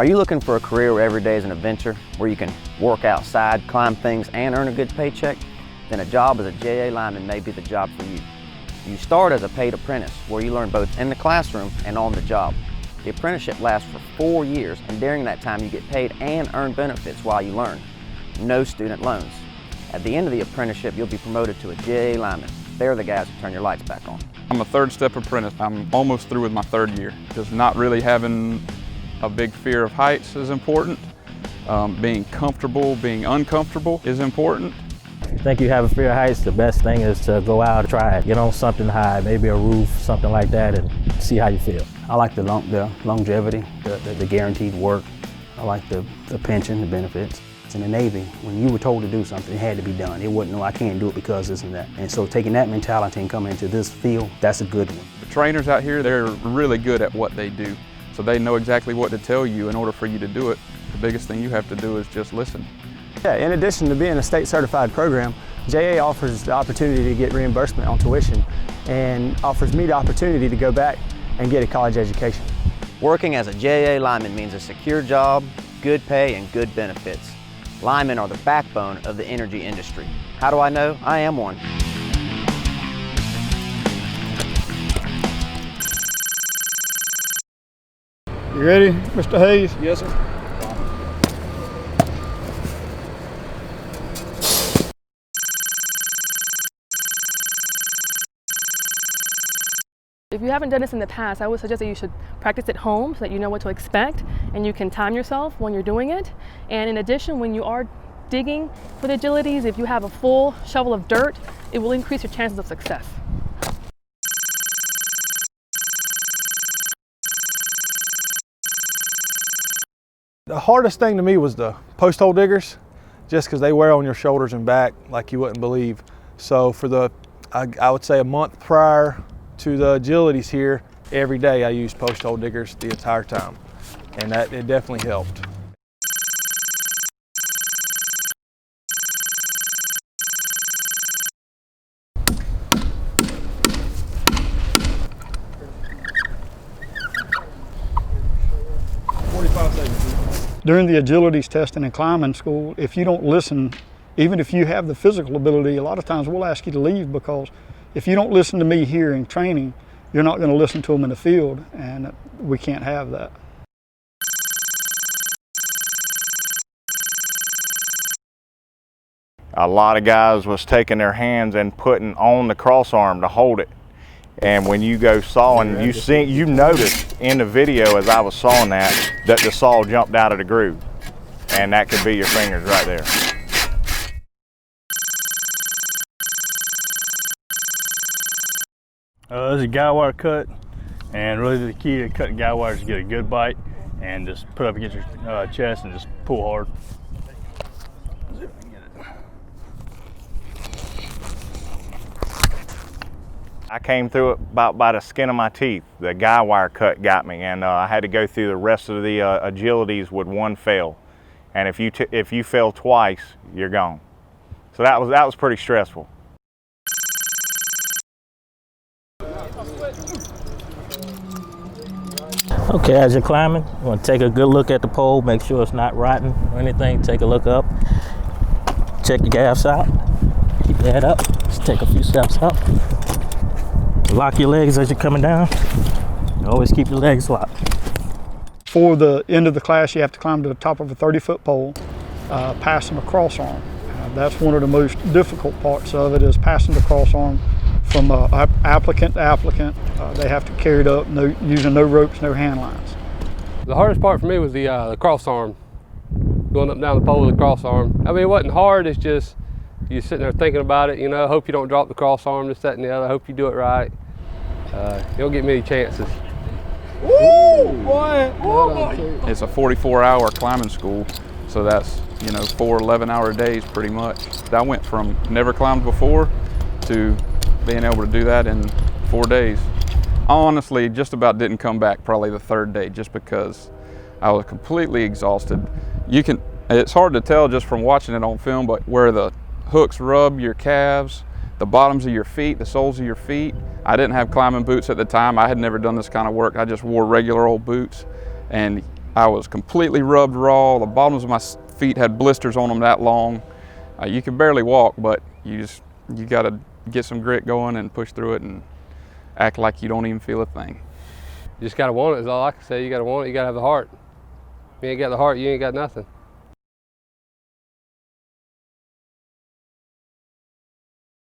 Are you looking for a career where every day is an adventure, where you can work outside, climb things, and earn a good paycheck? Then a job as a JEA lineman may be the job for you. You start as a paid apprentice, where you learn both in the classroom and on the job. The apprenticeship lasts for 4 years, and during that time you get paid and earn benefits while you learn. No student loans. At the end of the apprenticeship, you'll be promoted to a JEA lineman. They're the guys who turn your lights back on. I'm a third step apprentice. I'm almost through with my third year. Just not really having a big fear of heights is important. Being comfortable, being uncomfortable is important. If you think you have a fear of heights, the best thing is to go out and try it. Get on something high, maybe a roof, something like that, and see how you feel. I like the longevity, the guaranteed work. I like the pension, the benefits. In the Navy, when you were told to do something, it had to be done. It wasn't, no, I can't do it because this and that. And so taking that mentality and coming into this field, that's a good one. The trainers out here, they're really good at what they do. So they know exactly what to tell you in order for you to do it. The biggest thing you have to do is just listen. Yeah, in addition to being a state certified program, JEA offers the opportunity to get reimbursement on tuition and offers me the opportunity to go back and get a college education. Working as a JEA lineman means a secure job, good pay, and good benefits. Linemen are the backbone of the energy industry. How do I know? I am one. You ready, Mr. Hayes? Yes, sir. If you haven't done this in the past, I would suggest that you should practice at home so that you know what to expect and you can time yourself when you're doing it. And in addition, when you are digging for the agilities, if you have a full shovel of dirt, it will increase your chances of success. The hardest thing to me was the post hole diggers, just because they wear on your shoulders and back like you wouldn't believe. So for I would say a month prior to the agilities here, every day I used post hole diggers the entire time, and it definitely helped. During the agilities testing and climbing school, if you don't listen, even if you have the physical ability, a lot of times we'll ask you to leave, because if you don't listen to me here in training, you're not going to listen to them in the field, and we can't have that. A lot of guys was taking their hands and putting on the cross arm to hold it. And when you go sawing, you noticed in the video as I was sawing that the saw jumped out of the groove. And that could be your fingers right there. This is a guy wire cut, and really the key to cutting guy wire is to get a good bite and just put up against your chest and just pull hard. I came through it about by the skin of my teeth. The guy wire cut got me, and I had to go through the rest of the agilities with one fail. And if you fail twice, you're gone. So that was pretty stressful. Okay, as you're climbing, you want to take a good look at the pole, make sure it's not rotten or anything. Take a look up, check your gaffs out, keep your head up, just take a few steps up. Lock your legs as you're coming down. Always keep your legs locked. For the end of the class, you have to climb to the top of a 30-foot pole, passing a cross arm. That's one of the most difficult parts of it, is passing the cross arm from applicant to applicant. They have to carry it up, using no ropes, no hand lines. The hardest part for me was the cross arm, going up and down the pole with the cross arm. I mean, it wasn't hard, it's just you're sitting there thinking about it, you know, hope you don't drop the cross arm, this, that, and the other, hope you do it right. You don't get many chances. Woo, boy! It's a 44-hour climbing school, so that's, 4 11-hour days pretty much. I went from never climbed before to being able to do that in 4 days. I honestly just about didn't come back probably the third day, just because I was completely exhausted. It's hard to tell just from watching it on film, but where the hooks rub your calves, the bottoms of your feet, the soles of your feet. I didn't have climbing boots at the time. I had never done this kind of work. I just wore regular old boots, and I was completely rubbed raw. The bottoms of my feet had blisters on them that long. You can barely walk, but you got to get some grit going and push through it and act like you don't even feel a thing. You just got to want it is all I can say. You got to want it, you got to have the heart. If you ain't got the heart, you ain't got nothing.